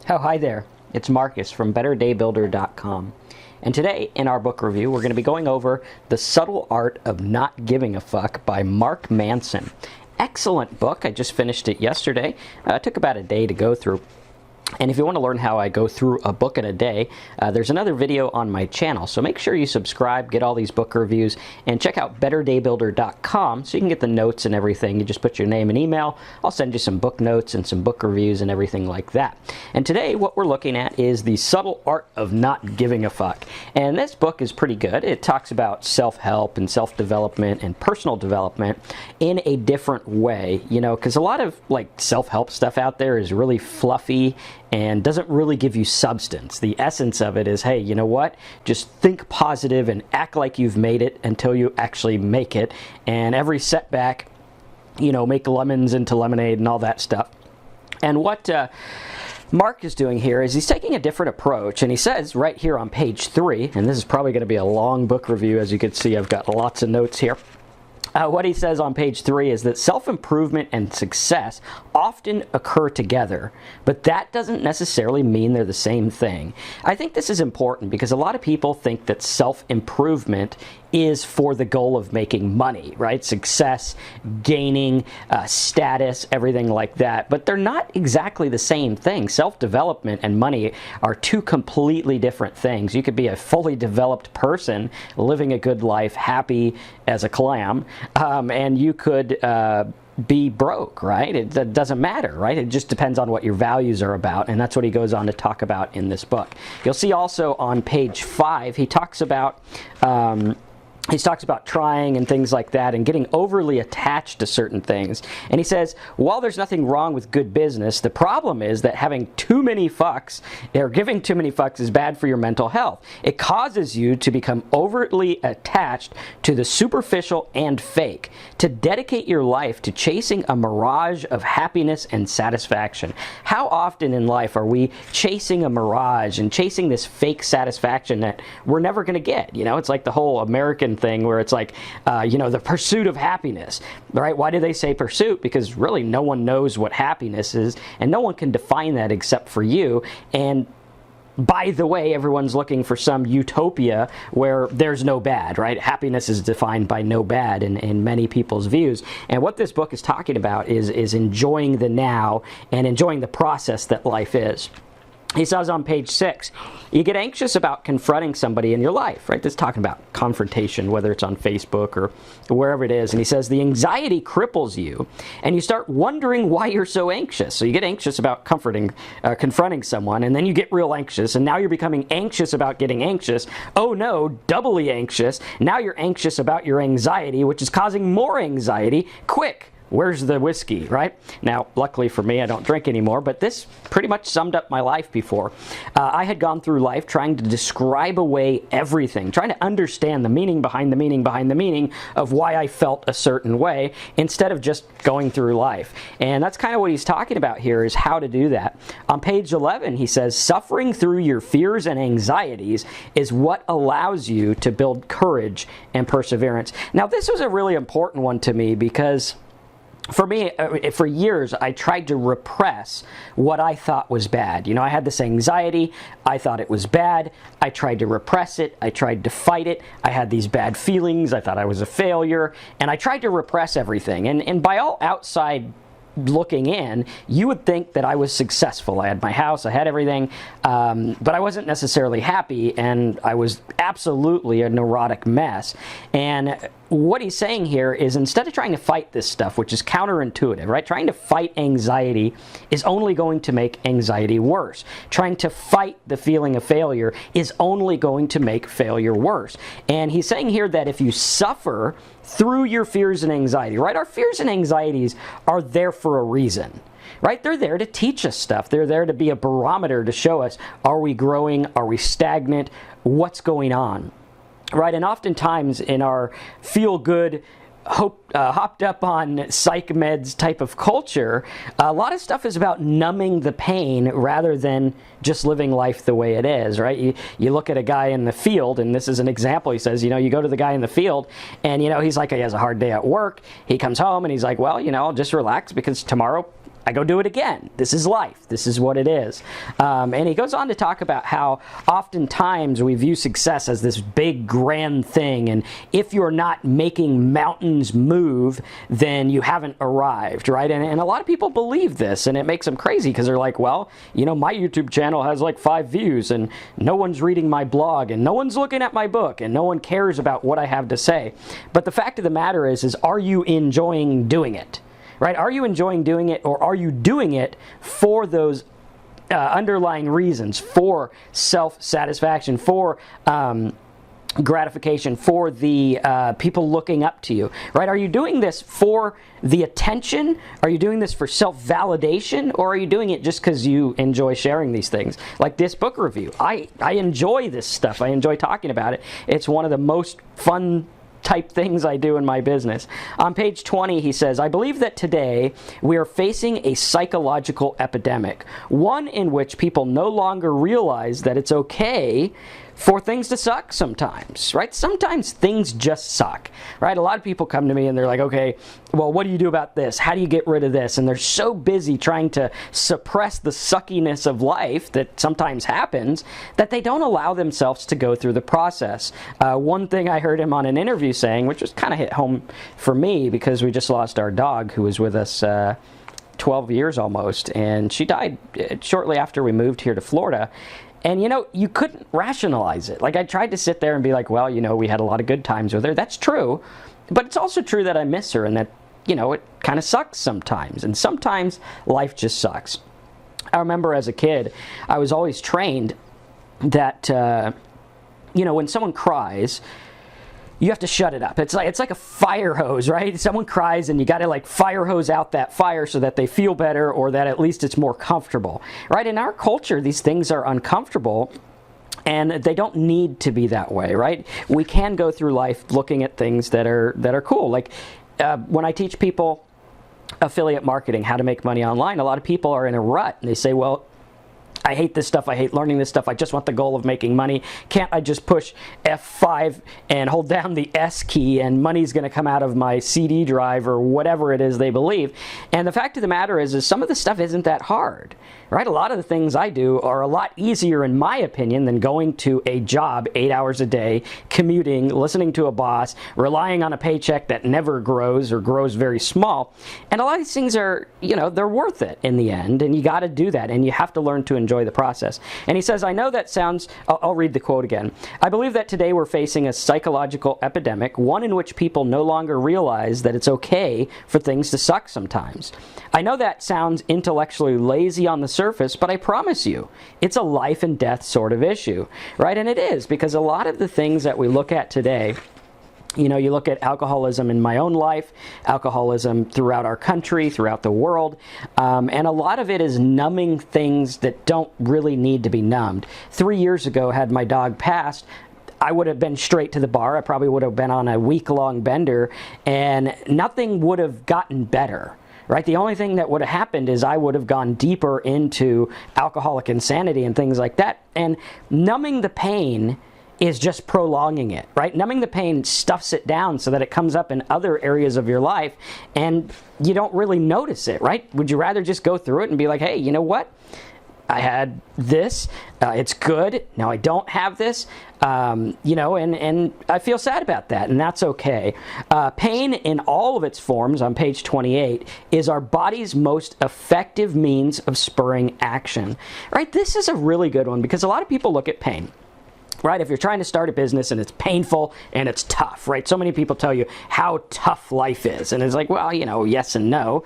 Oh, hi there. It's Marcus from betterdaybuilder.com. And today, in our book review, we're going to be going over The Subtle Art of Not Giving a Fuck by Mark Manson. Excellent book. I just finished it yesterday. It took about a day to go through. And if you want to learn how I go through a book in a day, there's another video on my channel. So make sure you subscribe, get all these book reviews, and check out betterdaybuilder.com so you can get the notes and everything. You just put your name and email. I'll send you some book notes and some book reviews and everything like that. And today what we're looking at is The Subtle Art of Not Giving a Fuck. And this book is pretty good. It talks about self-help and self-development and personal development in a different way, you know, because a lot of like self-help stuff out there is really fluffy and doesn't really give you substance. The essence of it is, hey, you know what? Just think positive and act like you've made it until you actually make it. And every setback, you know, make lemons into lemonade and all that stuff. And what Mark is doing here is he's taking a different approach, and he says right here on page 3, and this is probably going to be a long book review. As you can see, I've got lots of notes here. What he says on page 3 is that self-improvement and success often occur together, but that doesn't necessarily mean they're the same thing. I think this is important because a lot of people think that self-improvement is for the goal of making money, right? Success, gaining, status, everything like that. But they're not exactly the same thing. Self-development and money are two completely different things. You could be a fully developed person, living a good life, happy as a clam, and you could be broke, right? It doesn't matter, right? It just depends on what your values are about, and that's what he goes on to talk about in this book. You'll see also on page 5, he talks about trying and things like that and getting overly attached to certain things. And he says, while there's nothing wrong with good business, the problem is that having too many fucks or giving too many fucks is bad for your mental health. It causes you to become overtly attached to the superficial and fake, to dedicate your life to chasing a mirage of happiness and satisfaction. How often in life are we chasing a mirage and chasing this fake satisfaction that we're never going to get? You know, it's like the whole American thing where it's like, you know, the pursuit of happiness, right? Why do they say pursuit? Because really no one knows what happiness is, and no one can define that except for you. And by the way, everyone's looking for some utopia where there's no bad, right? Happiness is defined by no bad in many people's views. And what this book is talking about is enjoying the now and enjoying the process that life is. He says on page 6, you get anxious about confronting somebody in your life, right? This is talking about confrontation, whether it's on Facebook or wherever it is. And he says the anxiety cripples you, and you start wondering why you're so anxious. So you get anxious about confronting someone, and then you get real anxious, and now you're becoming anxious about getting anxious. Oh no, doubly anxious. Now you're anxious about your anxiety, which is causing more anxiety. Quick! Where's the whiskey, right? Now, luckily for me, I don't drink anymore, but this pretty much summed up my life before. I had gone through life trying to describe away everything, trying to understand the meaning behind the meaning behind the meaning of why I felt a certain way, instead of just going through life. And that's kind of what he's talking about here, is how to do that. On page 11, he says, suffering through your fears and anxieties is what allows you to build courage and perseverance. Now, this was a really important one to me because for me, for years, I tried to repress what I thought was bad. You know, I had this anxiety. I thought it was bad. I tried to repress it. I tried to fight it. I had these bad feelings. I thought I was a failure. And I tried to repress everything. And by all outside looking in, you would think that I was successful. I had my house, I had everything, but I wasn't necessarily happy, and I was absolutely a neurotic mess. And what he's saying here is, instead of trying to fight this stuff, which is counterintuitive, right? Trying to fight anxiety is only going to make anxiety worse. Trying to fight the feeling of failure is only going to make failure worse. And he's saying here that if you suffer through your fears and anxiety, right? Our fears and anxieties are there for a reason, right? They're there to teach us stuff. They're there to be a barometer to show us, are we growing? Are we stagnant? What's going on? Right? And oftentimes in our feel-good, hopped up on psych meds type of culture, a lot of stuff is about numbing the pain rather than just living life the way it is, right? You look at a guy in the field, and this is an example. He says, you know, you go to the guy in the field, and, you know, he's like, he has a hard day at work. He comes home, and he's like, well, you know, I'll just relax because tomorrow I go do it again. This is life. This is what it is. And he goes on to talk about how oftentimes we view success as this big, grand thing. And if you're not making mountains move, then you haven't arrived, right? And a lot of people believe this, and it makes them crazy because they're like, well, you know, my YouTube channel has like 5 views, and no one's reading my blog, and no one's looking at my book, and no one cares about what I have to say. But the fact of the matter is are you enjoying doing it? Right? Are you enjoying doing it, or are you doing it for those underlying reasons, for self-satisfaction, for gratification, for the people looking up to you, right? Are you doing this for the attention? Are you doing this for self-validation? Or are you doing it just because you enjoy sharing these things? Like this book review. I enjoy this stuff. I enjoy talking about it. It's one of the most fun type things I do in my business. On page 20, he says, I believe that today we are facing a psychological epidemic, one in which people no longer realize that it's okay for things to suck sometimes, right? Sometimes things just suck, right? A lot of people come to me and they're like, okay, well, what do you do about this? How do you get rid of this? And they're so busy trying to suppress the suckiness of life that sometimes happens that they don't allow themselves to go through the process. One thing I heard him on an interview saying, which was kind of hit home for me because we just lost our dog who was with us 12 years almost, and she died shortly after we moved here to Florida. And, you know, you couldn't rationalize it. Like, I tried to sit there and be like, well, you know, we had a lot of good times with her. That's true. But it's also true that I miss her and that, you know, it kind of sucks sometimes. And sometimes life just sucks. I remember as a kid, I was always trained that, you know, when someone cries, you have to shut it up. It's like a fire hose, right? Someone cries and you got to like fire hose out that fire so that they feel better or that at least it's more comfortable, right? In our culture, these things are uncomfortable and they don't need to be that way, right? We can go through life looking at things that are cool. Like when I teach people affiliate marketing, how to make money online, a lot of people are in a rut and they say, well, I hate this stuff. I hate learning this stuff. I just want the goal of making money. Can't I just push F5 and hold down the S key and money's going to come out of my CD drive or whatever it is they believe? And the fact of the matter is some of the stuff isn't that hard, right? A lot of the things I do are a lot easier, in my opinion, than going to a job 8 hours a day, commuting, listening to a boss, relying on a paycheck that never grows or grows very small. And a lot of these things are, you know, they're worth it in the end, and you got to do that, and you have to learn to enjoy the process. And he says, I know that sounds, I'll read the quote again. I believe that today we're facing a psychological epidemic, one in which people no longer realize that it's okay for things to suck sometimes. I know that sounds intellectually lazy on the surface, but I promise you, it's a life and death sort of issue, right? And it is, because a lot of the things that we look at today, you know, you look at alcoholism in my own life, alcoholism throughout our country, throughout the world, and a lot of it is numbing things that don't really need to be numbed. 3 years ago, had my dog passed, I would have been straight to the bar. I probably would have been on a week-long bender, and nothing would have gotten better. Right? The only thing that would have happened is I would have gone deeper into alcoholic insanity and things like that. And numbing the pain is just prolonging it, right? Numbing the pain stuffs it down so that it comes up in other areas of your life and you don't really notice it, right? Would you rather just go through it and be like, hey, you know what? I had this, it's good, now I don't have this, you know, and I feel sad about that, and that's okay. Pain in all of its forms, on page 28, is our body's most effective means of spurring action, right? This is a really good one, because a lot of people look at pain. Right? If you're trying to start a business and it's painful and it's tough, right? So many people tell you how tough life is. And it's like, well, you know, yes and no.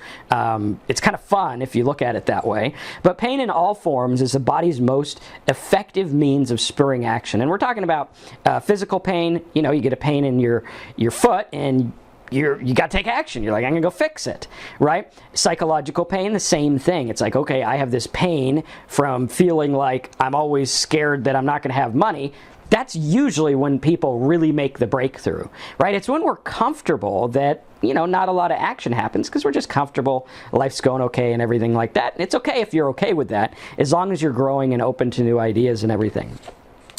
It's kind of fun if you look at it that way. But pain in all forms is the body's most effective means of spurring action. And we're talking about physical pain. You know, you get a pain in your foot and you got to take action. You're like, I'm going to go fix it, right? Psychological pain, the same thing. It's like, okay, I have this pain from feeling like I'm always scared that I'm not going to have money. That's usually when people really make the breakthrough, right? It's when we're comfortable that, you know, not a lot of action happens because we're just comfortable, life's going okay and everything like that. And it's okay if you're okay with that, as long as you're growing and open to new ideas and everything.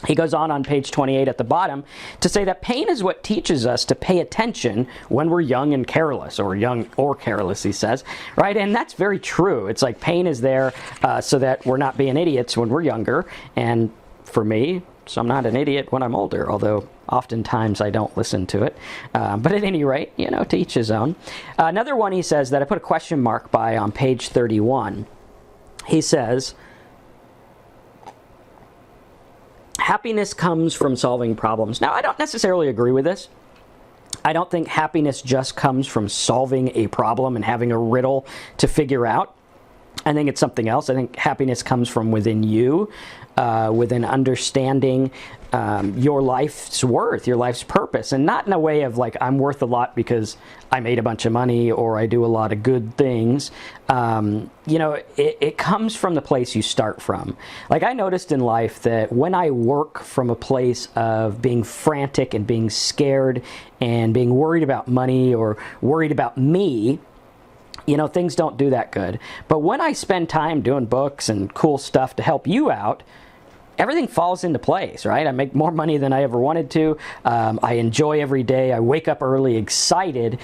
He goes on page 28 at the bottom to say that pain is what teaches us to pay attention when we're young and careless, or young or careless, he says, right? And that's very true. It's like pain is there so that we're not being idiots when we're younger. And for me, so I'm not an idiot when I'm older, although oftentimes I don't listen to it. But at any rate, to each his own. Another one he says that I put a question mark by on page 31. He says, happiness comes from solving problems. Now, I don't necessarily agree with this. I don't think happiness just comes from solving a problem and having a riddle to figure out. I think it's something else. I think happiness comes from within you, within understanding your life's worth, your life's purpose, and not in a way of like, I'm worth a lot because I made a bunch of money or I do a lot of good things. It comes from the place you start from. Like, I noticed in life that when I work from a place of being frantic and being scared and being worried about money or worried about me, things don't do that good. But when I spend time doing books and cool stuff to help you out, everything falls into place, right? I make more money than I ever wanted to. I enjoy every day. I wake up early excited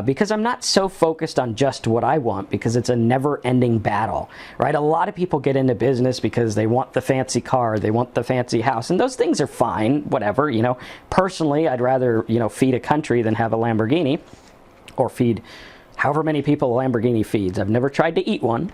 because I'm not so focused on just what I want, because it's a never-ending battle, right? A lot of people get into business because they want the fancy car, they want the fancy house, and those things are fine, whatever. Personally, I'd rather, feed a country than have a Lamborghini, or feed however many people a Lamborghini feeds. I've never tried to eat one,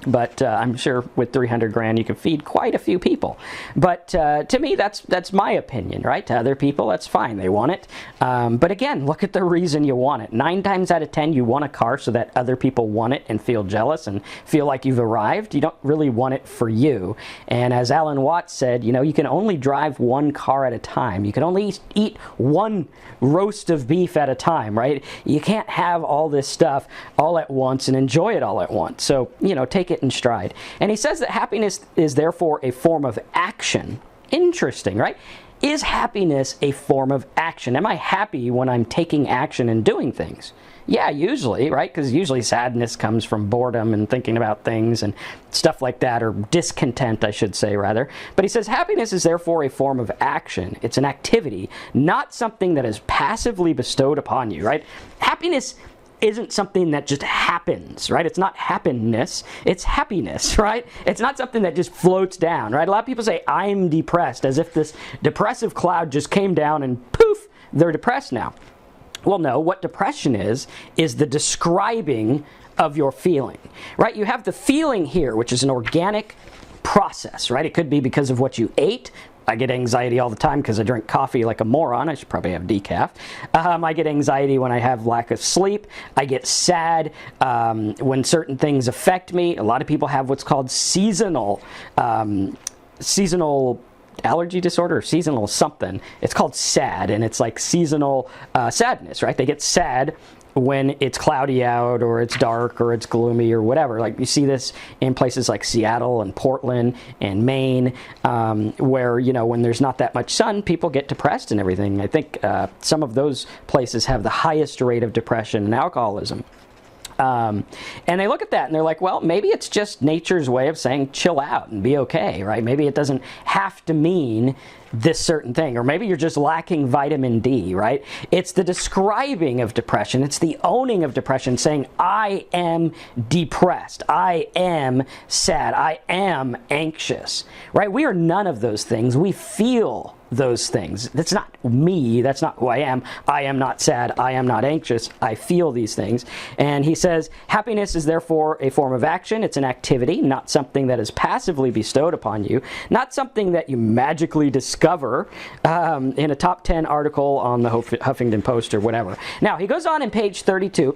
but I'm sure with 300 grand you can feed quite a few people. But to me, that's my opinion, right? To other people, that's fine. They want it. But again, look at the reason you want it. 9 times out of 10, you want a car so that other people want it and feel jealous and feel like you've arrived. You don't really want it for you. And as Alan Watts said, you can only drive one car at a time. You can only eat one roast of beef at a time, right? You can't have all this stuff all at once and enjoy it all at once. So, take it in stride. And he says that happiness is therefore a form of action. Interesting, right? Is happiness a form of action? Am I happy when I'm taking action and doing things? Yeah, usually, right? Because usually sadness comes from boredom and thinking about things and stuff like that, or discontent, I should say, rather. But he says happiness is therefore a form of action. It's an activity, not something that is passively bestowed upon you, right? Happiness isn't something that just happens, right? It's not happiness, it's happiness, right? It's not something that just floats down, right? A lot of people say, I'm depressed, as if this depressive cloud just came down and poof, they're depressed now. Well, no, what depression is the describing of your feeling, right? You have the feeling here, which is an organic process, right? It could be because of what you ate. I get anxiety all the time because I drink coffee like a moron. I should probably have decaf. I get anxiety when I have lack of sleep. I get sad when certain things affect me. A lot of people have what's called seasonal allergy disorder, or seasonal something. It's called SAD, and it's like seasonal sadness, right? They get sad when it's cloudy out, or it's dark, or it's gloomy, or whatever. Like, you see this in places like Seattle and Portland and Maine, where, when there's not that much sun, people get depressed and everything. I think some of those places have the highest rate of depression and alcoholism. And they look at that and they're like, well, maybe it's just nature's way of saying chill out and be okay, right? Maybe it doesn't have to mean this certain thing, or maybe you're just lacking vitamin D, right? It's the describing of depression. It's the owning of depression, saying, I am depressed. I am sad. I am anxious, right? We are none of those things. We feel those things. That's not me. That's not who I am. I am not sad. I am not anxious. I feel these things. And he says, happiness is therefore a form of action. It's an activity, not something that is passively bestowed upon you, not something that you magically discover in a top 10 article on the Huffington Post or whatever. Now, he goes on in page 32.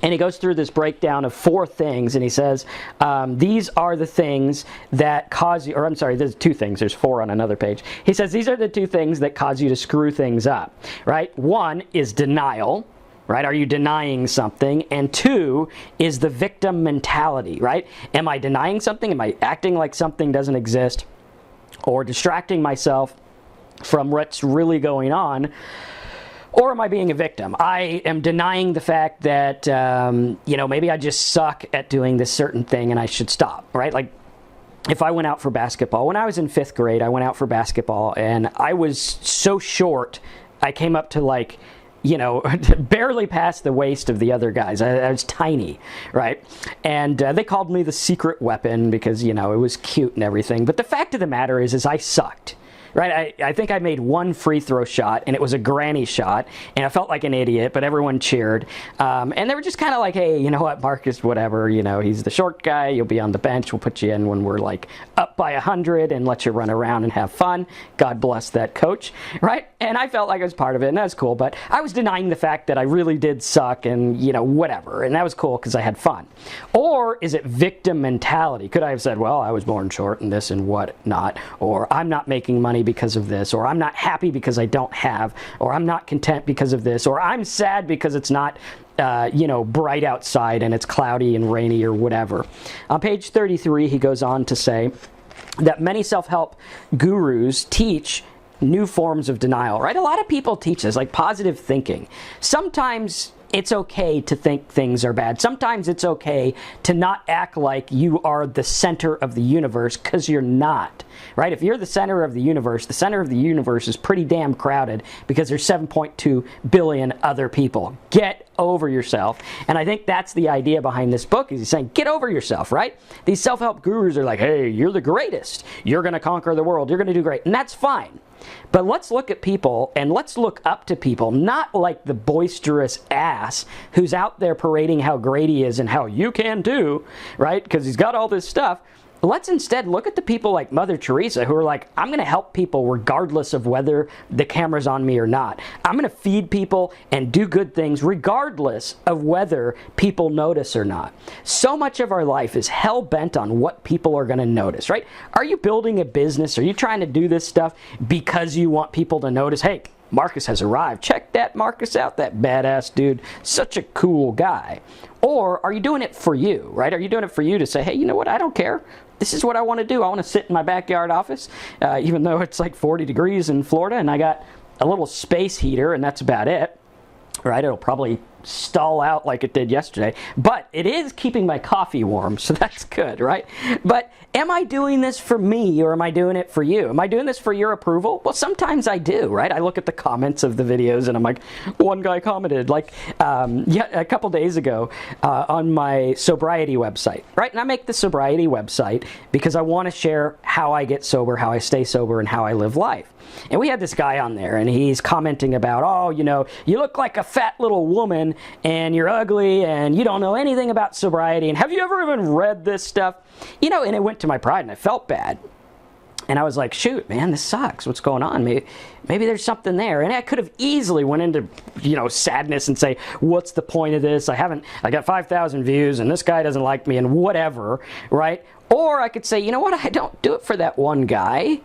And he goes through this breakdown of 4 things, and he says, these are the things that cause you, or I'm sorry, there's 2 things, there's 4 on another page. He says, these are the 2 things that cause you to screw things up, right? 1 is denial, right? Are you denying something? And 2 is the victim mentality, right? Am I denying something? Am I acting like something doesn't exist? Or distracting myself from what's really going on? Or am I being a victim? I am denying the fact that, maybe I just suck at doing this certain thing and I should stop, right? Like, if I went out for basketball, when I was in 5th grade, I went out for basketball, and I was so short, I came up to like, barely past the waist of the other guys. I was tiny, right? And they called me the secret weapon because, it was cute and everything. But the fact of the matter is I sucked. Right, I think I made one free throw shot, and it was a granny shot, and I felt like an idiot, but everyone cheered. And they were just kind of like, hey, you know what, Marcus, whatever, he's the short guy, you'll be on the bench, we'll put you in when we're like up by 100 and let you run around and have fun. God bless that coach, right? And I felt like I was part of it, and that was cool, but I was denying the fact that I really did suck and, whatever, and that was cool because I had fun. Or is it victim mentality? Could I have said, well, I was born short and this and whatnot, or I'm not making money because of this, or I'm not happy because I don't have, or I'm not content because of this, or I'm sad because it's not bright outside and it's cloudy and rainy or whatever. On page 33, he goes on to say that many self-help gurus teach new forms of denial, right? A lot of people teach this, like positive thinking. Sometimes it's okay to think things are bad. Sometimes it's okay to not act like you are the center of the universe, because you're not, right? If you're the center of the universe is pretty damn crowded because there's 7.2 billion other people. Get over yourself. And I think that's the idea behind this book, is he's saying, get over yourself, right? These self-help gurus are like, hey, you're the greatest. You're going to conquer the world. You're going to do great. And that's fine. But let's look at people, and let's look up to people, not like the boisterous ass who's out there parading how great he is and how you can do, right? Because he's got all this stuff. Let's instead look at the people like Mother Teresa, who are like, I'm going to help people regardless of whether the camera's on me or not. I'm going to feed people and do good things regardless of whether people notice or not. So much of our life is hell-bent on what people are going to notice, right? Are you building a business? Are you trying to do this stuff because you want people to notice, hey, Marcus has arrived. Check that Marcus out, that badass dude. Such a cool guy. Or are you doing it for you, right? Are you doing it for you to say, hey, you know what? I don't care. This is what I want to do. I want to sit in my backyard office, even though it's like 40 degrees in Florida, and I got a little space heater, and that's about it, right? It'll probably stall out like it did yesterday, but it is keeping my coffee warm, so that's good, right? But am I doing this for me, or am I doing it for you? Am I doing this for your approval? Well, sometimes I do, right? I look at the comments of the videos, and I'm like, one guy commented, like, a couple days ago on my sobriety website, right? And I make the sobriety website because I want to share how I get sober, how I stay sober, and how I live life. And we had this guy on there, and he's commenting about, oh, you look like a fat little woman, and you're ugly, and you don't know anything about sobriety, and have you ever even read this stuff? And it went to my pride, and I felt bad. And I was like, shoot, man, this sucks. What's going on? Maybe there's something there. And I could have easily went into, sadness and say, what's the point of this? I got 5,000 views, and this guy doesn't like me, and whatever, right? Or I could say, you know what? I don't do it for that one guy.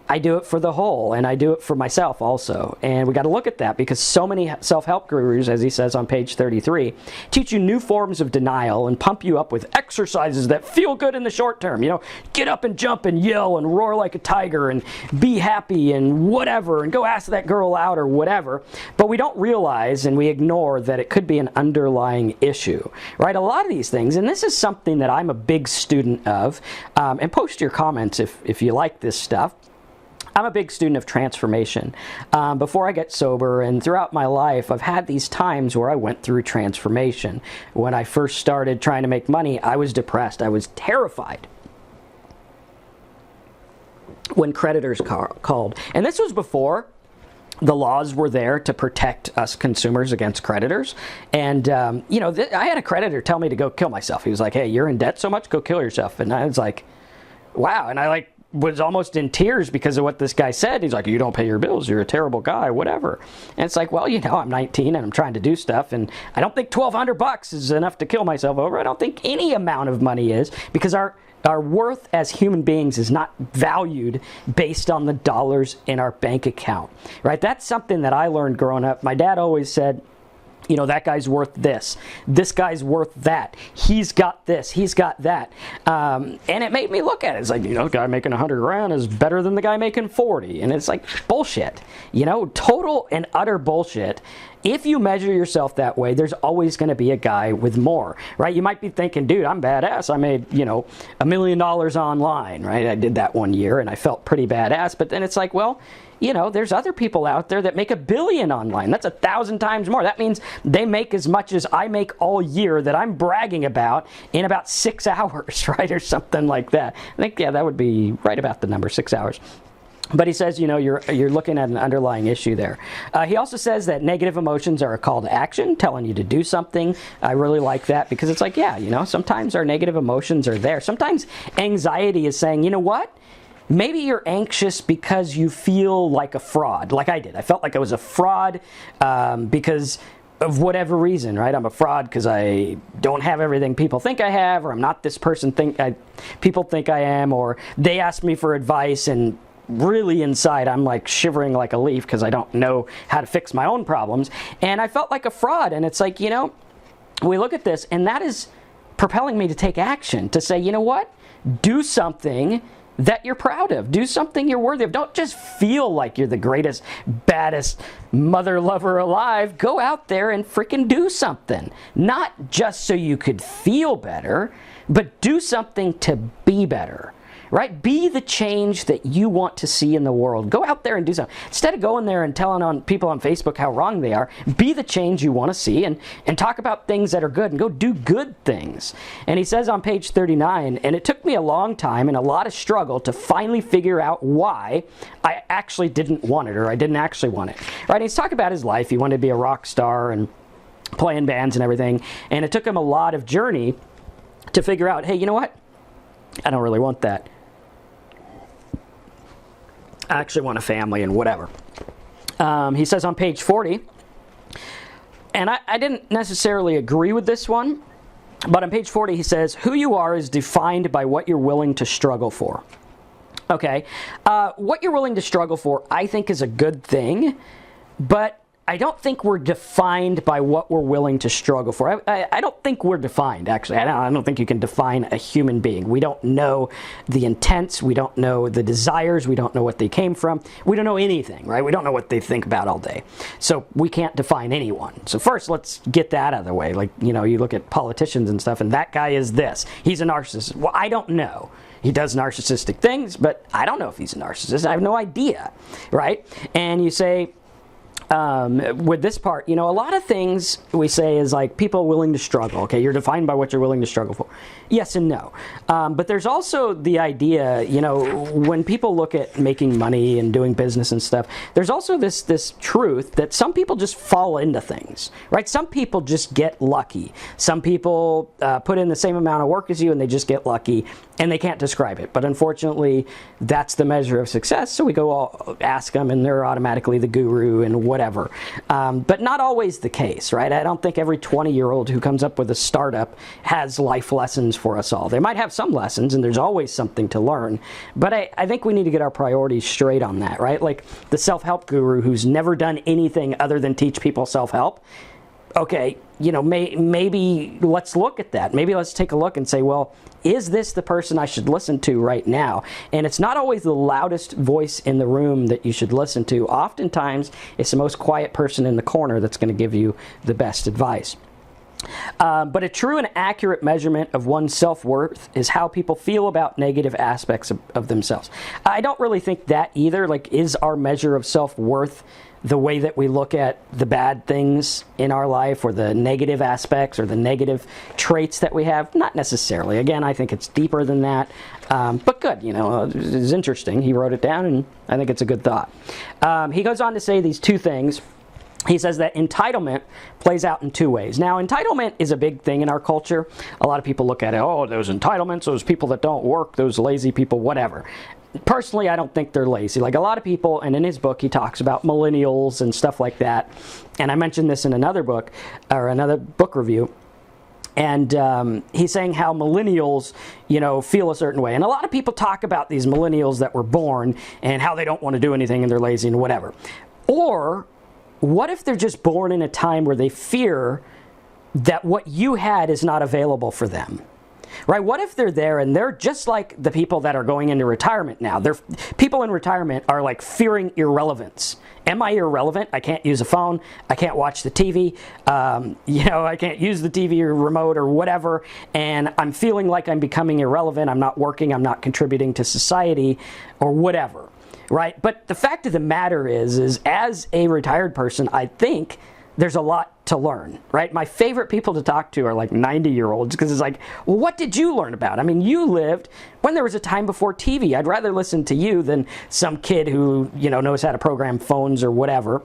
I do it for the whole, and I do it for myself also. And we got to look at that, because so many self-help gurus, as he says on page 33, teach you new forms of denial and pump you up with exercises that feel good in the short term. Get up and jump and yell and roar like a tiger and be happy and whatever, and go ask that girl out or whatever. But we don't realize, and we ignore, that it could be an underlying issue, right? A lot of these things, and this is something that I'm a big student of, and post your comments if you like this stuff. I'm a big student of transformation. Before I get sober and throughout my life, I've had these times where I went through transformation. When I first started trying to make money, I was depressed. I was terrified when creditors called. And this was before the laws were there to protect us consumers against creditors. And, I had a creditor tell me to go kill myself. He was like, hey, you're in debt so much, go kill yourself. And I was like, wow. And I was almost in tears because of what this guy said. He's like, you don't pay your bills, you're a terrible guy, whatever. And it's like, well, I'm 19 and I'm trying to do stuff, and I don't think $1,200 is enough to kill myself over. I don't think any amount of money is, because our worth as human beings is not valued based on the dollars in our bank account, right? That's something that I learned growing up. My dad always said, that guy's worth this. This guy's worth that. He's got this. He's got that. And it made me look at it. It's like, the guy making $100,000 is better than the guy making 40. And it's like bullshit. Total and utter bullshit. if you measure yourself that way, there's always going to be a guy with more, right? You might be thinking, dude, I'm badass. I made, $1 million online, right? I did that one year and I felt pretty badass. But then it's like, well, there's other people out there that make $1 billion online. That's 1,000 times more. That means they make as much as I make all year that I'm bragging about in about 6 hours, right? Or something like that. I think, that would be right about the number, 6 hours. But he says, you're looking at an underlying issue there. He also says that negative emotions are a call to action, telling you to do something. I really like that because it's like, sometimes our negative emotions are there. Sometimes anxiety is saying, you know what? Maybe you're anxious because you feel like a fraud, like I did. I felt like I was a fraud because of whatever reason, right? I'm a fraud because I don't have everything people think I have, or I'm not this person people think I am, or they ask me for advice and really inside I'm like shivering like a leaf because I don't know how to fix my own problems. And I felt like a fraud. And it's like, we look at this and that is propelling me to take action, to say, you know what? Do something that you're proud of. Do something you're worthy of. Don't just feel like you're the greatest, baddest mother lover alive. Go out there and freaking do something. Not just so you could feel better, but do something to be better. Right? Be the change that you want to see in the world. Go out there and do something. Instead of going there and telling on people on Facebook how wrong they are, be the change you want to see and talk about things that are good and go do good things. And he says on page 39, and it took me a long time and a lot of struggle to finally figure out why I actually didn't want it, or I didn't actually want it. Right? And he's talking about his life. He wanted to be a rock star and play in bands and everything. And it took him a lot of journey to figure out, hey, you know what? I don't really want that. I actually want a family and whatever. He says on page 40, and I didn't necessarily agree with this one, but on page 40 he says, who you are is defined by what you're willing to struggle for. Okay, what you're willing to struggle for I think is a good thing, but I don't think we're defined by what we're willing to struggle for. I don't think we're defined, actually. I don't think you can define a human being. We don't know the intents. We don't know the desires. We don't know what they came from. We don't know anything, right? We don't know what they think about all day. So we can't define anyone. So first, let's get that out of the way. Like, you look at politicians and stuff, and that guy is this. He's a narcissist. Well, I don't know. He does narcissistic things, but I don't know if he's a narcissist. I have no idea, right? And you say, with this part, a lot of things we say is like people willing to struggle. Okay, you're defined by what you're willing to struggle for. Yes and no. But there's also the idea, when people look at making money and doing business and stuff, there's also this truth that some people just fall into things, right? Some people just get lucky. Some people put in the same amount of work as you and they just get lucky and they can't describe it. But unfortunately, that's the measure of success. So we go all ask them and they're automatically the guru and whatever. But not always the case, right? I don't think every 20-year-old who comes up with a startup has life lessons for us all. They might have some lessons, and there's always something to learn. But I think we need to get our priorities straight on that, right? Like the self-help guru who's never done anything other than teach people self-help. Okay, maybe let's look at that. Maybe let's take a look and say, well, is this the person I should listen to right now? And it's not always the loudest voice in the room that you should listen to. Oftentimes, it's the most quiet person in the corner that's going to give you the best advice. But a true and accurate measurement of one's self-worth is how people feel about negative aspects of themselves. I don't really think that either. Like, is our measure of self-worth the way that we look at the bad things in our life or the negative aspects or the negative traits that we have? Not necessarily. Again, I think it's deeper than that. But good, it's interesting. He wrote it down, and I think it's a good thought. He goes on to say these two things. He says that entitlement plays out in two ways. Now, entitlement is a big thing in our culture. A lot of people look at it, oh, those entitlements, those people that don't work, those lazy people, whatever. Personally, I don't think they're lazy. Like a lot of people, and in his book, he talks about millennials and stuff like that. And I mentioned this in another book, or another book review. And he's saying how millennials, feel a certain way. And a lot of people talk about these millennials that were born and how they don't want to do anything and they're lazy and whatever. Or what if they're just born in a time where they fear that what you had is not available for them? right? What if they're there and they're just like the people that are going into retirement now? People in retirement are like fearing irrelevance. Am I irrelevant? I can't use a phone. I can't watch the TV. I can't use the TV or remote or whatever. And I'm feeling like I'm becoming irrelevant. I'm not working. I'm not contributing to society or whatever, right? But the fact of the matter is as a retired person, I think there's a lot to learn, right? My favorite people to talk to are like 90-year-olds because it's like, well, what did you learn about? I mean, you lived when there was a time before TV. I'd rather listen to you than some kid who, knows how to program phones or whatever,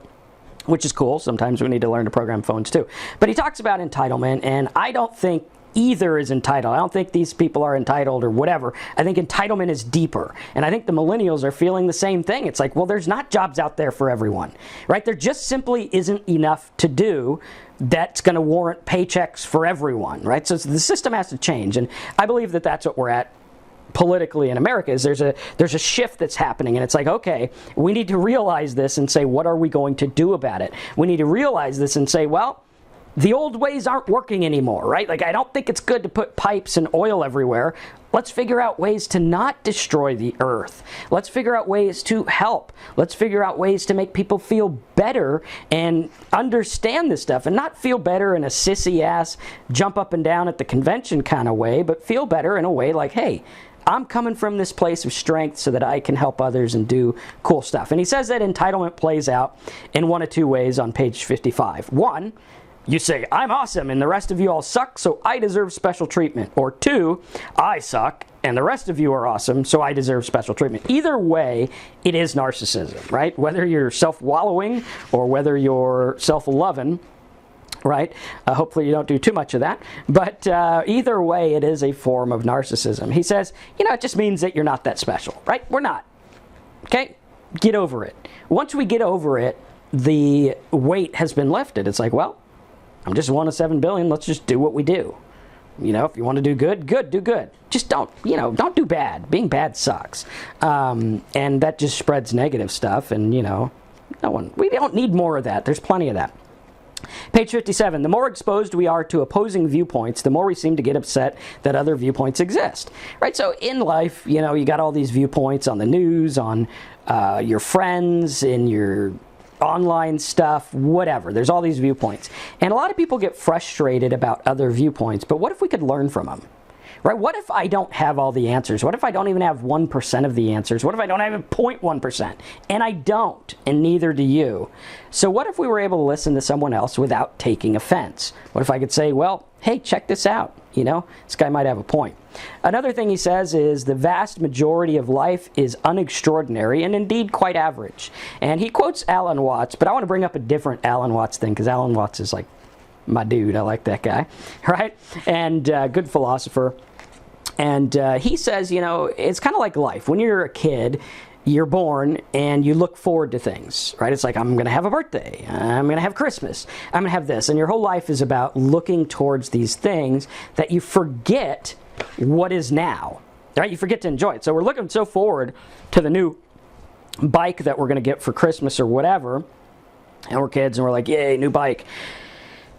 which is cool. Sometimes we need to learn to program phones too. But he talks about entitlement, and I don't think either is entitled. I don't think these people are entitled or whatever. I think entitlement is deeper. And I think the millennials are feeling the same thing. It's like, well, there's not jobs out there for everyone, right? There just simply isn't enough to do that's going to warrant paychecks for everyone, right? So the system has to change. And I believe that that's what we're at politically in America. Is there's a shift that's happening, and it's like, okay, we need to realize this and say, what are we going to do about it? We need to realize this and say, well, the old ways aren't working anymore, right? Like, I don't think it's good to put pipes and oil everywhere. Let's figure out ways to not destroy the earth. Let's figure out ways to help. Let's figure out ways to make people feel better and understand this stuff, and not feel better in a sissy-ass, jump up and down at the convention kind of way, but feel better in a way like, hey, I'm coming from this place of strength so that I can help others and do cool stuff. And he says that entitlement plays out in one of two ways on page 55. One, you say, I'm awesome and the rest of you all suck, so I deserve special treatment. Or two, I suck and the rest of you are awesome, so I deserve special treatment. Either way, it is narcissism, right? Whether you're self-wallowing or whether you're self-loving, right? Hopefully you don't do too much of that. But either way, it is a form of narcissism. He says, it just means that you're not that special, right? We're not. Okay? Get over it. Once we get over it, the weight has been lifted. It's like, well, I'm just one of 7 billion. Let's just do what we do. If you want to do good, do good. Just don't do bad. Being bad sucks. And that just spreads negative stuff. And, we don't need more of that. There's plenty of that. Page 57, the more exposed we are to opposing viewpoints, the more we seem to get upset that other viewpoints exist, right? So in life, you got all these viewpoints on the news, on your friends, in your online stuff, whatever. There's all these viewpoints. And a lot of people get frustrated about other viewpoints, but what if we could learn from them? Right? What if I don't have all the answers? What if I don't even have 1% of the answers? What if I don't have 0.1%? And I don't, and neither do you. So what if we were able to listen to someone else without taking offense? What if I could say, well, hey, check this out. This guy might have a point. Another thing he says is the vast majority of life is unextraordinary and indeed quite average. And he quotes Alan Watts, but I want to bring up a different Alan Watts thing because Alan Watts is like my dude. I like that guy, right? And good philosopher. And he says, it's kind of like life. When you're a kid, you're born and you look forward to things, right? It's like, I'm going to have a birthday. I'm going to have Christmas. I'm going to have this. And your whole life is about looking towards these things that you forget what is now, right? You forget to enjoy it. So we're looking so forward to the new bike that we're going to get for Christmas or whatever. And we're kids and we're like, yay, new bike.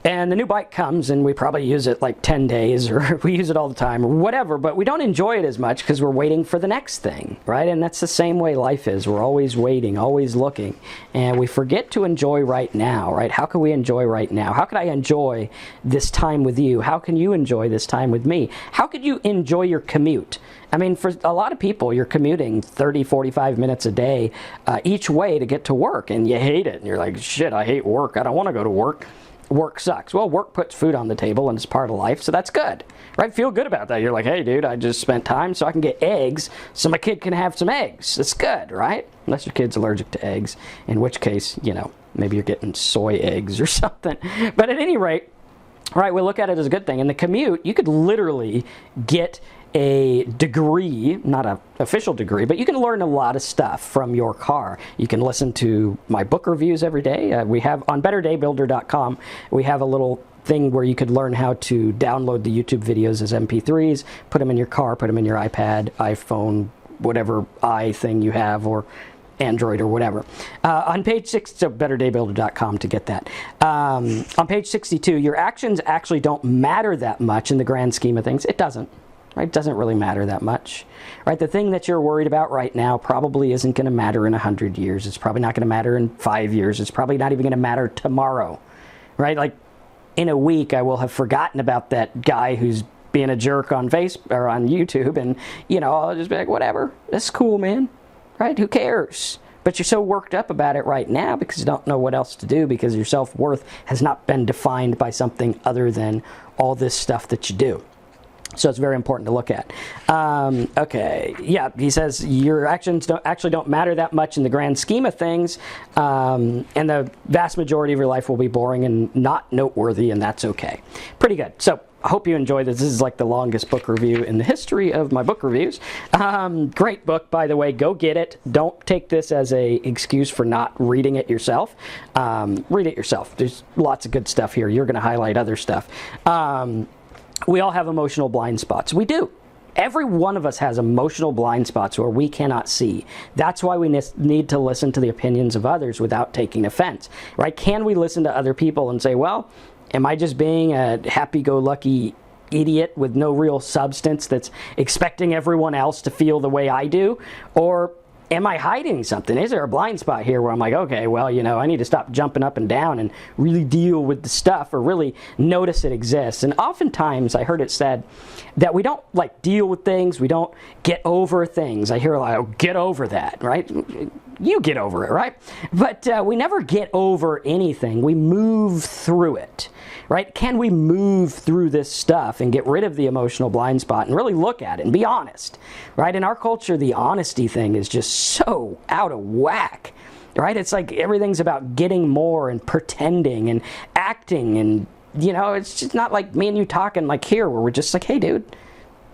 And the new bike comes and we probably use it like 10 days or we use it all the time or whatever, but we don't enjoy it as much because we're waiting for the next thing, right? And that's the same way life is. We're always waiting, always looking, and we forget to enjoy right now, right? How can we enjoy right now? How can I enjoy this time with you? How can you enjoy this time with me? How could you enjoy your commute? I mean, for a lot of people, you're commuting 30, 45 minutes a day each way to get to work, and you hate it. And you're like, shit, I hate work. I don't want to go to work. Work sucks. Well, work puts food on the table and it's part of life, so that's good, right? Feel good about that. You're like, hey, dude, I just spent time so I can get eggs so my kid can have some eggs. That's good, right? Unless your kid's allergic to eggs, in which case, maybe you're getting soy eggs or something. But at any rate, right, we look at it as a good thing. In the commute, you could literally get a degree, not an official degree, but you can learn a lot of stuff from your car. You can listen to my book reviews every day. We have on betterdaybuilder.com, we have a little thing where you could learn how to download the YouTube videos as MP3s, put them in your car, put them in your iPad, iPhone, whatever thing you have, or Android or whatever. On page 6, so betterdaybuilder.com to get that. On page 62, your actions actually don't matter that much in the grand scheme of things. It doesn't. right? It doesn't really matter that much, right? The thing that you're worried about right now probably isn't going to matter in 100 years. It's probably not going to matter in 5 years. It's probably not even going to matter tomorrow, right? Like in a week, I will have forgotten about that guy who's being a jerk on Facebook or on YouTube, and I'll just be like, whatever, that's cool, man, right? Who cares? But you're so worked up about it right now because you don't know what else to do, because your self-worth has not been defined by something other than all this stuff that you do. So it's very important to look at. Okay, yeah, he says your actions don't matter that much in the grand scheme of things, and the vast majority of your life will be boring and not noteworthy, and that's okay. Pretty good. So I hope you enjoyed this. This is like the longest book review in the history of my book reviews. Great book, by the way. Go get it. Don't take this as a excuse for not reading it yourself. Read it yourself. There's lots of good stuff here. You're going to highlight other stuff. We all have emotional blind spots. We do. Every one of us has emotional blind spots where we cannot see. That's why we need to listen to the opinions of others without taking offense, right? Can we listen to other people and say, well, am I just being a happy-go-lucky idiot with no real substance that's expecting everyone else to feel the way I do? Or am I hiding something? Is there a blind spot here where I'm like, okay, well, I need to stop jumping up and down and really deal with the stuff, or really notice it exists? And oftentimes I heard it said that we don't deal with things, we don't get over things. I hear like, oh, get over that, right? You get over it, right? But we never get over anything. We move through it, right? Can we move through this stuff and get rid of the emotional blind spot and really look at it and be honest, right? In our culture, the honesty thing is just so out of whack, right? It's like everything's about getting more and pretending and acting, and it's just not like me and you talking like here, where we're just like, hey, dude,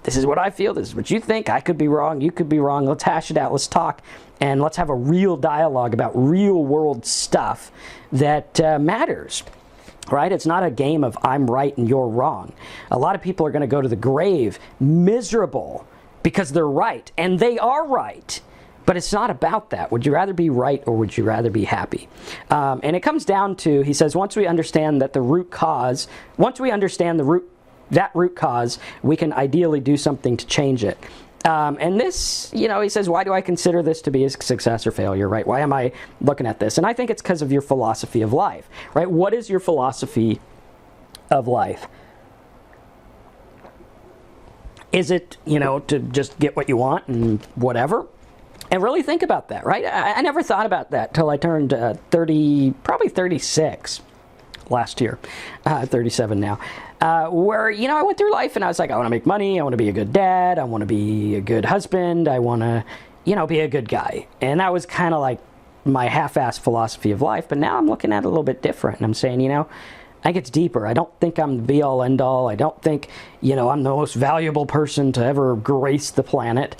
this is what I feel, this is what you think, I could be wrong, you could be wrong, let's hash it out, let's talk, and let's have a real dialogue about real world stuff that matters, right? It's not a game of I'm right and you're wrong. A lot of people are going to go to the grave miserable because they're right, and they are right. But it's not about that. Would you rather be right, or would you rather be happy? And it comes down to, he says, once we understand that root cause, we can ideally do something to change it. And this, he says, why do I consider this to be a success or failure, right? Why am I looking at this? And I think it's because of your philosophy of life, right? What is your philosophy of life? Is it, to just get what you want and whatever? And really think about that, right? I never thought about that till I turned probably 36 last year, 37 now, where, I went through life and I was like, I want to make money, I want to be a good dad, I want to be a good husband, I want to, be a good guy. And that was kind of like my half-assed philosophy of life, but now I'm looking at it a little bit different, and I'm saying, I think it's deeper. I don't think I'm the be-all, end-all. I don't think, I'm the most valuable person to ever grace the planet.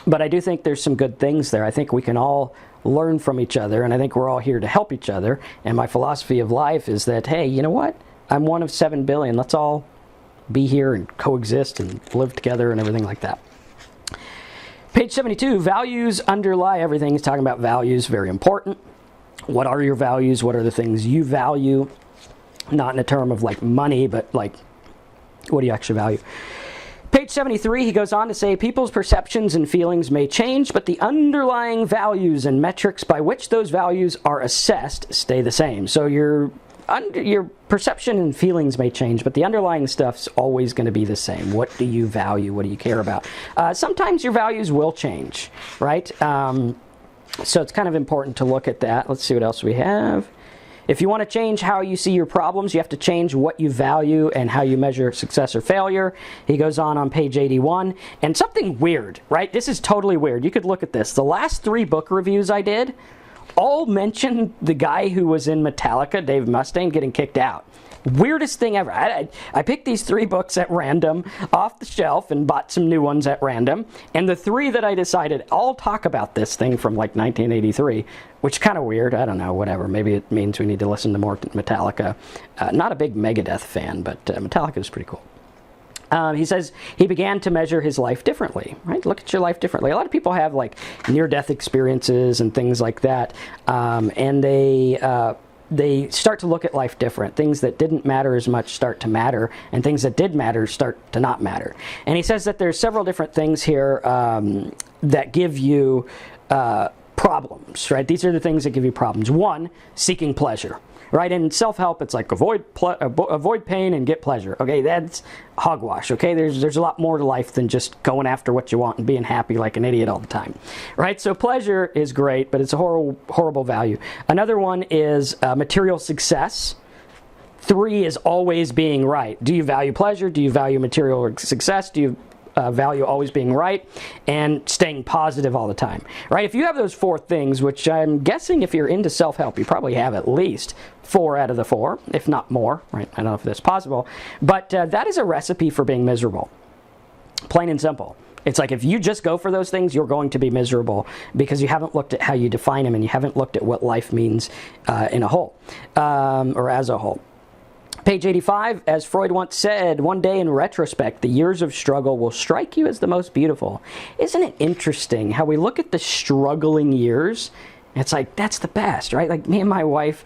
But I do think there's some good things there. I think we can all learn from each other, and I think we're all here to help each other. And my philosophy of life is that, hey, you know what? I'm one of 7 billion. Let's all be here and coexist and live together and everything like that. Page 72, values underlie everything. He's talking about values, very important. What are your values? What are the things you value? Not in a term of money, but what do you actually value? Page 73, he goes on to say, people's perceptions and feelings may change, but the underlying values and metrics by which those values are assessed stay the same. So your perception and feelings may change, but the underlying stuff's always going to be the same. What do you value? What do you care about? Sometimes your values will change, right? So it's kind of important to look at that. Let's see what else we have. If you want to change how you see your problems, you have to change what you value and how you measure success or failure. He goes on page 81. And something weird, right? This is totally weird. You could look at this. The last 3 book reviews I did all mentioned the guy who was in Metallica, Dave Mustaine, getting kicked out. Weirdest thing ever. I picked these 3 books at random off the shelf and bought some new ones at random. And the 3 that I decided all talk about this thing from 1983, which is kind of weird. I don't know, whatever. Maybe it means we need to listen to more Metallica. Not a big Megadeth fan, but Metallica is pretty cool. He says he began to measure his life differently, right? Look at your life differently. A lot of people have near-death experiences and things like that. And they they start to look at life different. Things that didn't matter as much start to matter, and things that did matter start to not matter. And he says that there's several different things here that give you problems, right? These are the things that give you problems. One, seeking pleasure. Right, in self-help, it's like avoid pain and get pleasure. Okay, that's hogwash. Okay, there's a lot more to life than just going after what you want and being happy like an idiot all the time. Right, so pleasure is great, but it's a horrible value. Another one is material success. 3 is always being right. Do you value pleasure? Do you value material success? Do you value always being right and staying positive all the time, right? If you have those 4 things, which I'm guessing if you're into self-help, you probably have at least 4 out of the 4, if not more, right? I don't know if that's possible, but that is a recipe for being miserable. Plain and simple. It's like if you just go for those things, you're going to be miserable because you haven't looked at how you define them and you haven't looked at what life means in a whole, or as a whole. Page 85, as Freud once said, one day in retrospect, the years of struggle will strike you as the most beautiful. Isn't it interesting how we look at the struggling years? It's like, that's the best, right? Like me and my wife,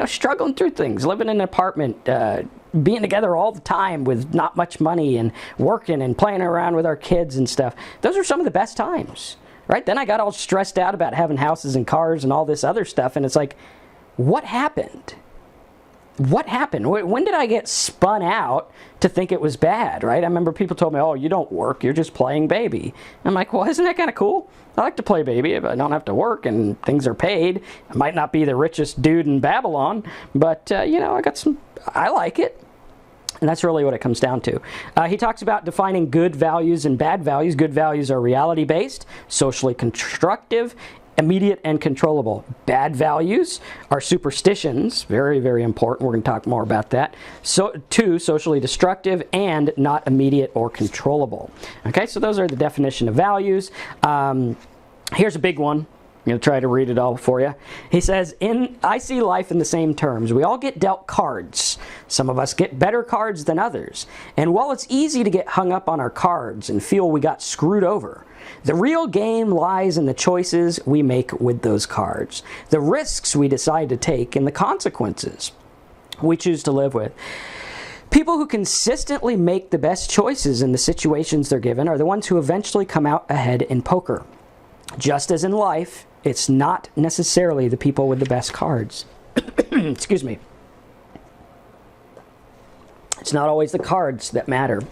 struggling through things, living in an apartment, being together all the time with not much money and working and playing around with our kids and stuff. Those are some of the best times, right? Then I got all stressed out about having houses and cars and all this other stuff, and it's like, what happened? What happened? When did I get spun out to think it was bad, right? I remember people told me, oh, you don't work, you're just playing baby. I'm like, well, isn't that kind of cool? I like to play baby if I don't have to work and things are paid. I might not be the richest dude in Babylon, but, I like it. And that's really what it comes down to. He talks about defining good values and bad values. Good values are reality-based, socially constructive, immediate and controllable. Bad values are superstitions, very, very important. We're going to talk more about that. So, 2, socially destructive and not immediate or controllable. Okay, so those are the definition of values. Here's a big one. I'm going to try to read it all for you. He says, I see life in the same terms. We all get dealt cards. Some of us get better cards than others. And while it's easy to get hung up on our cards and feel we got screwed over, the real game lies in the choices we make with those cards, the risks we decide to take, and the consequences we choose to live with. People who consistently make the best choices in the situations they're given are the ones who eventually come out ahead in poker. Just as in life, it's not necessarily the people with the best cards. Excuse me. It's not always the cards that matter.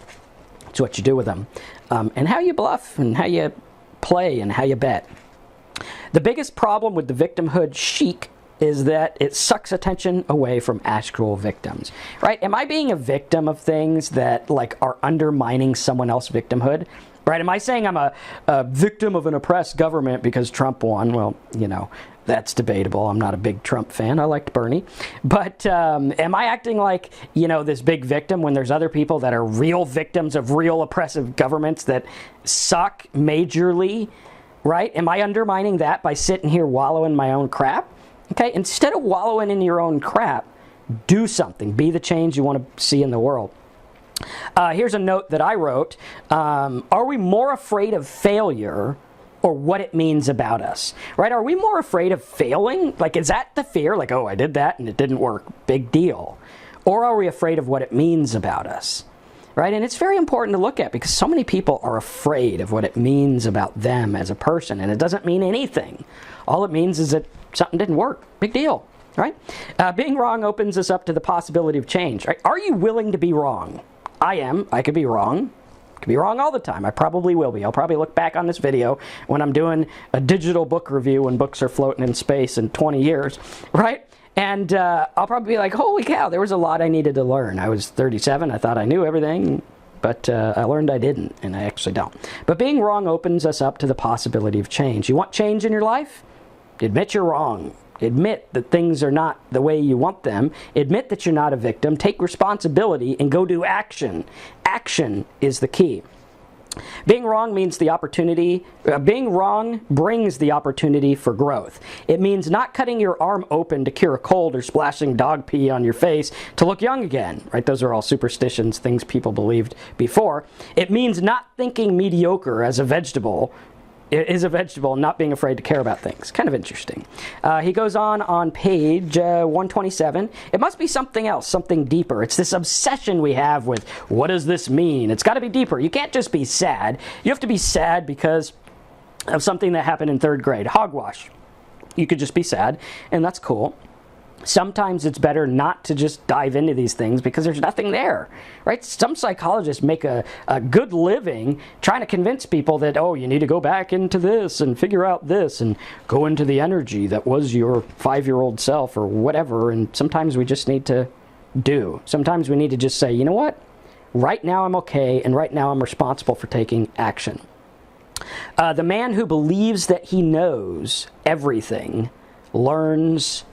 It's what you do with them. And how you bluff, and how you play, and how you bet. The biggest problem with the victimhood chic is that it sucks attention away from actual victims. Right? Am I being a victim of things that are undermining someone else's victimhood? Right? Am I saying I'm a victim of an oppressed government because Trump won? Well, that's debatable. I'm not a big Trump fan. I liked Bernie. But am I acting like, this big victim when there's other people that are real victims of real oppressive governments that suck majorly? Right? Am I undermining that by sitting here wallowing in my own crap? Okay? Instead of wallowing in your own crap, do something. Be the change you want to see in the world. Here's a note that I wrote. Are we more afraid of failure or what it means about us? Right? Are we more afraid of failing? Is that the fear? Oh, I did that and it didn't work. Big deal. Or are we afraid of what it means about us? Right? And it's very important to look at because so many people are afraid of what it means about them as a person, and it doesn't mean anything. All it means is that something didn't work. Big deal. Right? Being wrong opens us up to the possibility of change. Right? Are you willing to be wrong? I am. I could be wrong. I could be wrong all the time. I probably will be. I'll probably look back on this video when I'm doing a digital book review when books are floating in space in 20 years, right? And I'll probably be like, holy cow, there was a lot I needed to learn. I was 37. I thought I knew everything, but I learned I didn't, and I actually don't. But being wrong opens us up to the possibility of change. You want change in your life? Admit you're wrong. Admit that things are not the way you want them. Admit that you're not a victim. Take responsibility and go do action. Action is the key. Being wrong means the opportunity. Being wrong brings the opportunity for growth. It means not cutting your arm open to cure a cold or splashing dog pee on your face to look young again. Right? Those are all superstitions, things people believed before. It means not thinking mediocre as a vegetable is a vegetable and not being afraid to care about things. Kind of interesting. He goes on page 127. It must be something else, something deeper. It's this obsession we have with, what does this mean? It's got to be deeper. You can't just be sad. You have to be sad because of something that happened in 3rd grade. Hogwash. You could just be sad, and that's cool. Sometimes it's better not to just dive into these things because there's nothing there, right? Some psychologists make a good living trying to convince people that, oh, you need to go back into this and figure out this and go into the energy that was your 5-year-old self or whatever. And sometimes we just need to do. Sometimes we need to just say, you know what? Right now I'm okay, and right now I'm responsible for taking action. The man who believes that he knows everything learns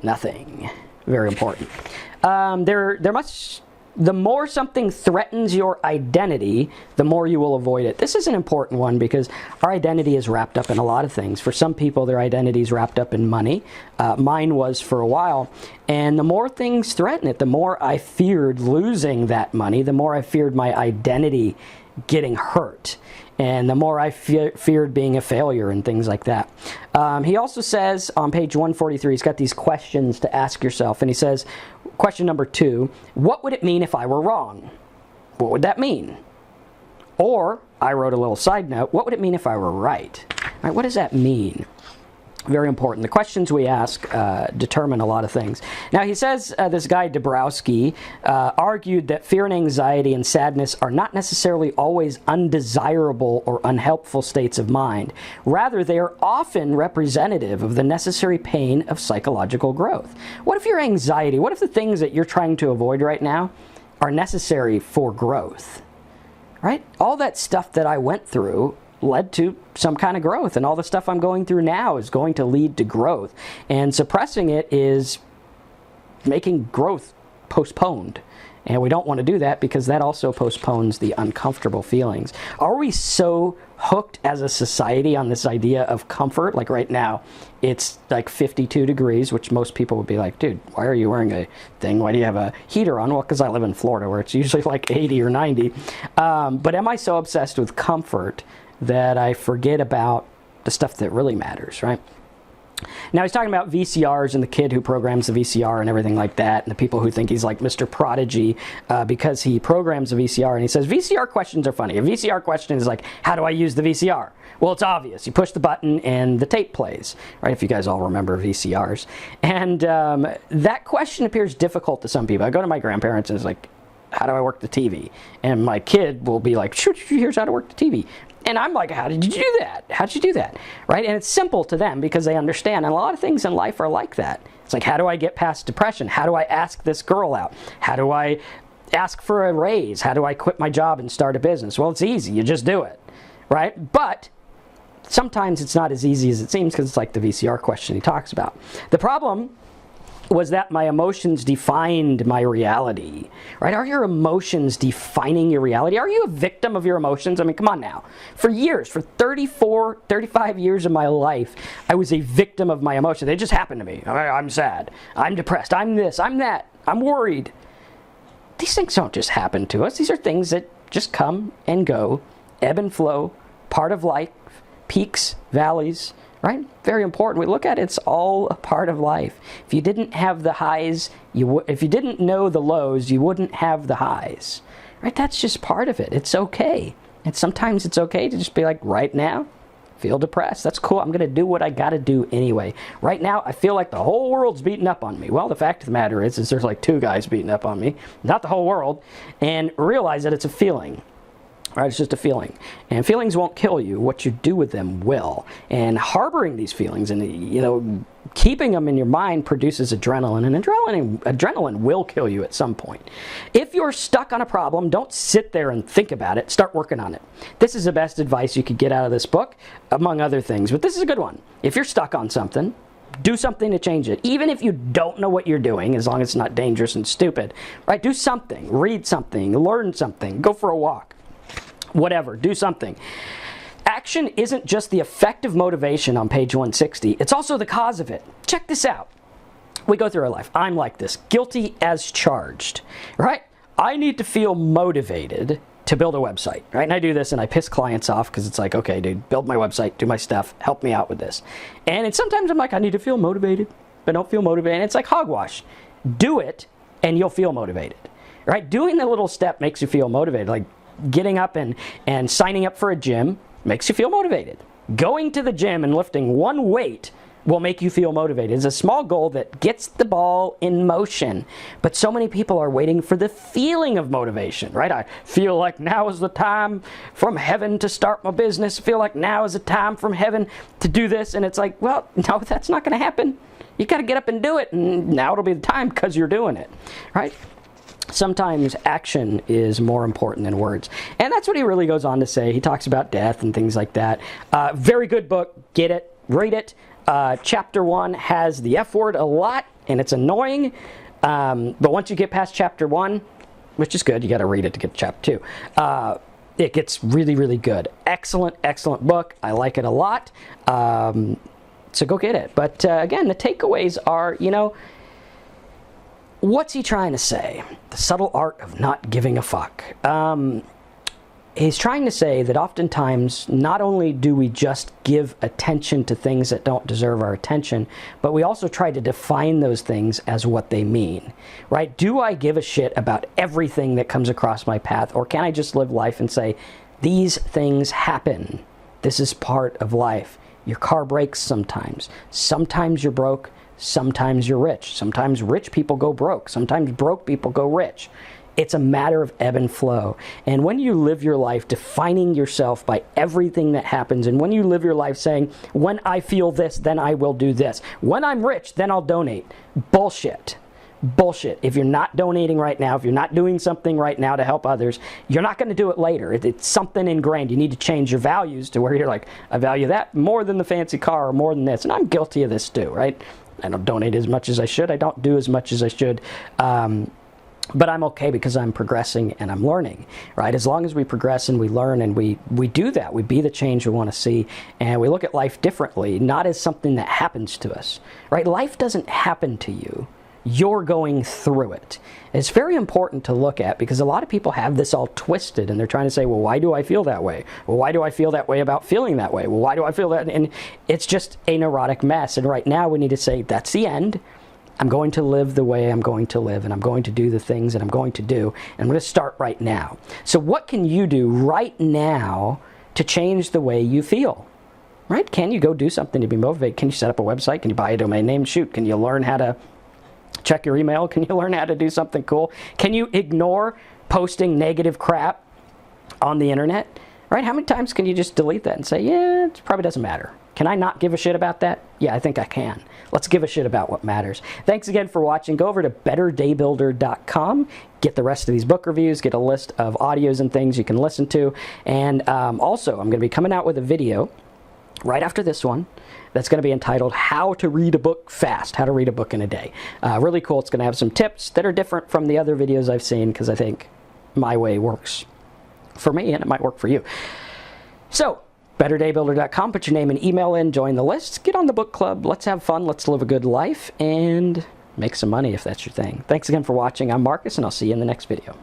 nothing. Very important. The more something threatens your identity, the more you will avoid it. This is an important one because our identity is wrapped up in a lot of things. For some people, their identity is wrapped up in money. Mine was for a while. And the more things threaten it, the more I feared losing that money, the more I feared my identity getting hurt. And the more I feared being a failure and things like that. He also says on page 143, he's got these questions to ask yourself. And he says, question number 2, what would it mean if I were wrong? What would that mean? Or, I wrote a little side note, what would it mean if I were right? All right, what does that mean? Very important. The questions we ask determine a lot of things. Now, he says this guy Dabrowski argued that fear and anxiety and sadness are not necessarily always undesirable or unhelpful states of mind. Rather, they are often representative of the necessary pain of psychological growth. What if your anxiety, what if the things that you're trying to avoid right now are necessary for growth? Right? All that stuff that I went through led to some kind of growth, and all the stuff I'm going through now is going to lead to growth, and suppressing it is making growth postponed, and we don't want to do that because that also postpones the uncomfortable feelings. Are we so hooked as a society on this idea of comfort? Like right now it's like 52 degrees, which most people would be like, dude, why are you wearing a thing? Why do you have a heater on? Well, because I live in Florida where it's usually like 80 or 90. But am I so obsessed with comfort that I forget about the stuff that really matters, right? Now, he's talking about VCRs and the kid who programs the VCR and everything like that, and the people who think he's like Mr. Prodigy because he programs a VCR. And he says, VCR questions are funny. A VCR question is like, how do I use the VCR? Well, it's obvious. You push the button and the tape plays, right? If you guys all remember VCRs. And that question appears difficult to some people. I go to my grandparents and it's like, how do I work the TV? And my kid will be like, here's how to work the TV. And I'm like, how did you do that? How did you do that? Right? And it's simple to them because they understand. And a lot of things in life are like that. It's like, how do I get past depression? How do I ask this girl out? How do I ask for a raise? How do I quit my job and start a business? Well, it's easy. You just do it. Right? But sometimes it's not as easy as it seems because it's like the VCR question he talks about. The problem was that my emotions defined my reality, right? Are your emotions defining your reality? Are you a victim of your emotions? I mean, come on now. For years, for 34, 35 years of my life, I was a victim of my emotions. They just happened to me. I'm sad. I'm depressed. I'm this. I'm that. I'm worried. These things don't just happen to us. These are things that just come and go, ebb and flow, part of life, peaks, valleys, right? Very important. We look at it, it's all a part of life. If you didn't have the highs, if you didn't know the lows, you wouldn't have the highs. Right? That's just part of it. It's okay. And sometimes it's okay to just be like, right now, feel depressed. That's cool. I'm going to do what I got to do anyway. Right now, I feel like the whole world's beating up on me. Well, the fact of the matter is there's like 2 guys beating up on me, not the whole world. And realize that it's a feeling. Right, it's just a feeling. And feelings won't kill you. What you do with them will. And harboring these feelings and, keeping them in your mind produces adrenaline. And adrenaline will kill you at some point. If you're stuck on a problem, don't sit there and think about it. Start working on it. This is the best advice you could get out of this book, among other things. But this is a good one. If you're stuck on something, do something to change it. Even if you don't know what you're doing, as long as it's not dangerous and stupid. Right? Do something. Read something. Learn something. Go for a walk. Whatever, do something. Action isn't just the effect of motivation on page 160, it's also the cause of it. Check this out. We go through our life. I'm like this, guilty as charged, right? I need to feel motivated to build a website, right? And I do this and I piss clients off because it's like, okay, dude, build my website, do my stuff, help me out with this. And sometimes I'm like, I need to feel motivated, but don't feel motivated. And it's like hogwash. Do it and you'll feel motivated, right? Doing the little step makes you feel motivated. Like getting up and signing up for a gym makes you feel motivated. Going to the gym and lifting one weight will make you feel motivated. It's a small goal that gets the ball in motion. But so many people are waiting for the feeling of motivation, right? I feel like now is the time from heaven to start my business. I feel like now is the time from heaven to do this. And it's like, well, no, that's not going to happen. You got to get up and do it. And now it'll be the time because you're doing it, right? Sometimes action is more important than words. And that's what he really goes on to say. He talks about death and things like that. Very good book. Get it. Read it. Chapter 1 has the F word a lot, and it's annoying. But once you get past chapter 1, which is good, you got to read it to get to chapter 2. It gets really, really good. Excellent, excellent book. I like it a lot. So go get it. But again, the takeaways are, what's he trying to say? The subtle art of not giving a fuck. He's trying to say that oftentimes, not only do we just give attention to things that don't deserve our attention, but we also try to define those things as what they mean, right? Do I give a shit about everything that comes across my path, or can I just live life and say, these things happen. This is part of life. Your car breaks sometimes. Sometimes you're broke. Sometimes you're rich. Sometimes rich people go broke. Sometimes broke people go rich. It's a matter of ebb and flow. And when you live your life defining yourself by everything that happens, and when you live your life saying, when I feel this, then I will do this. When I'm rich, then I'll donate. Bullshit. Bullshit. If you're not donating right now, if you're not doing something right now to help others, you're not going to do it later. It's something ingrained. You need to change your values to where you're like, I value that more than the fancy car or more than this. And I'm guilty of this too, right? I don't donate as much as I should. I don't do as much as I should. But I'm okay because I'm progressing and I'm learning, right? As long as we progress and we learn and we do that, we be the change we want to see, and we look at life differently, not as something that happens to us, right? Life doesn't happen to you. You're going through it. It's very important to look at because a lot of people have this all twisted and they're trying to say, well, why do I feel that way? Well, why do I feel that way about feeling that way? Well, why do I feel that? And it's just a neurotic mess. And right now we need to say, that's the end. I'm going to live the way I'm going to live, and I'm going to do the things that I'm going to do, and I'm going to start right now. So what can you do right now to change the way you feel? Right? Can you go do something to be motivated? Can you set up a website? Can you buy a domain name? Shoot. Can you learn how to check your email? Can you learn how to do something cool? Can you ignore posting negative crap on the internet? Right? How many times can you just delete that and say, yeah, it probably doesn't matter? Can I not give a shit about that? Yeah, I think I can. Let's give a shit about what matters. Thanks again for watching. Go over to betterdaybuilder.com. Get the rest of these book reviews. Get a list of audios and things you can listen to. And also, I'm going to be coming out with a video right after this one that's going to be entitled How to Read a Book Fast, How to Read a Book in a Day. Really cool. It's going to have some tips that are different from the other videos I've seen because I think my way works for me and it might work for you. So, betterdaybuilder.com, put your name and email in, join the list, get on the book club, let's have fun, let's live a good life, and make some money if that's your thing. Thanks again for watching. I'm Marcus, and I'll see you in the next video.